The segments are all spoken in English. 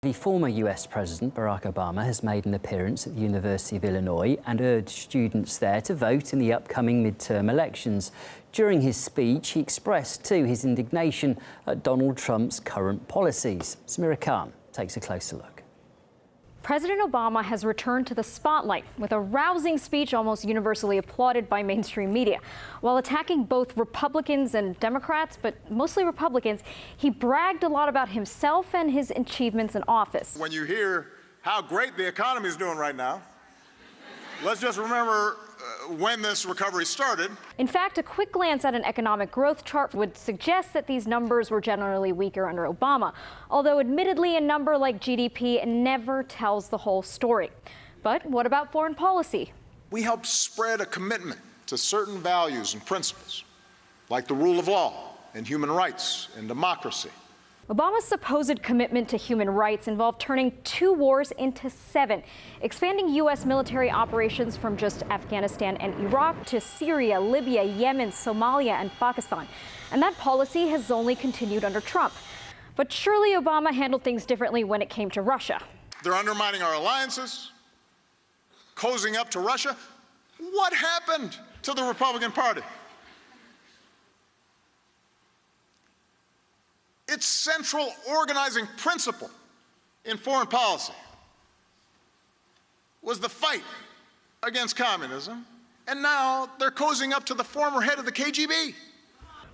The former US President Barack Obama has made an appearance at the University of Illinois and urged students there to vote in the upcoming midterm elections. During his speech, he expressed too his indignation at Donald Trump's current policies. Samira Khan takes a closer look. President Obama has returned to the spotlight with a rousing speech almost universally applauded by mainstream media. While attacking both Republicans and Democrats, but mostly Republicans, he bragged a lot about himself and his achievements in office. When you hear how great the economy is doing right now, let's just remember when this recovery started. In fact, a quick glance at an economic growth chart would suggest that these numbers were generally weaker under Obama, although admittedly a number like GDP never tells the whole story. But what about foreign policy? We helped spread a commitment to certain values and principles, like the rule of law and human rights and democracy. Obama's supposed commitment to human rights involved turning 2 wars into 7, expanding U.S. military operations from just Afghanistan and Iraq to Syria, Libya, Yemen, Somalia, and Pakistan. And that policy has only continued under Trump. But surely Obama handled things differently when it came to Russia. They're undermining our alliances, cozying up to Russia. What happened to the Republican Party? Its central organizing principle in foreign policy was the fight against communism, and now they're cozying up to the former head of the KGB.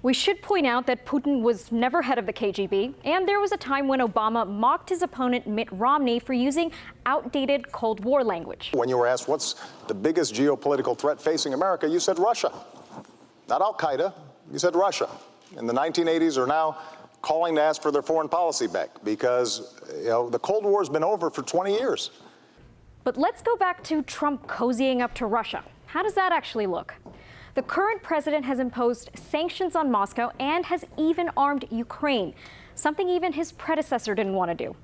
We should point out that Putin was never head of the KGB, and there was a time when Obama mocked his opponent Mitt Romney for using outdated Cold War language. When you were asked what's the biggest geopolitical threat facing America, you said Russia. Not Al-Qaeda, you said Russia. In the 1980s are now calling to ask for their foreign policy back because, the Cold War's been over for 20 years. But let's go back to Trump cozying up to Russia. How does that actually look? The current president has imposed sanctions on Moscow and has even armed Ukraine, something even his predecessor didn't want to do.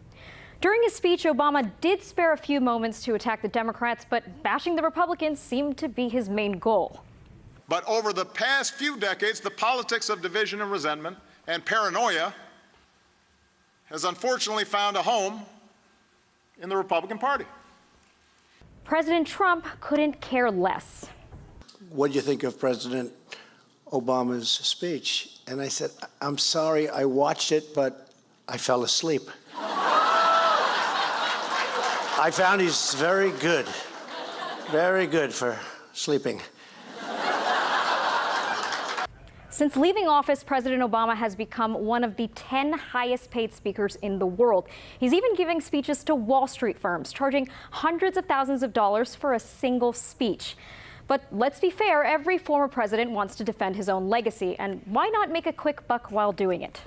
During his speech, Obama did spare a few moments to attack the Democrats, but bashing the Republicans seemed to be his main goal. But over the past few decades, the politics of division and resentment and paranoia has unfortunately found a home in the Republican Party. President Trump couldn't care less. What do you think of President Obama's speech? And I said, I'm sorry, I watched it, but I fell asleep. I found he's very good for sleeping. Since leaving office, President Obama has become one of the 10 highest paid speakers in the world. He's even giving speeches to Wall Street firms, charging hundreds of thousands of dollars for a single speech. But let's be fair, every former president wants to defend his own legacy, and why not make a quick buck while doing it?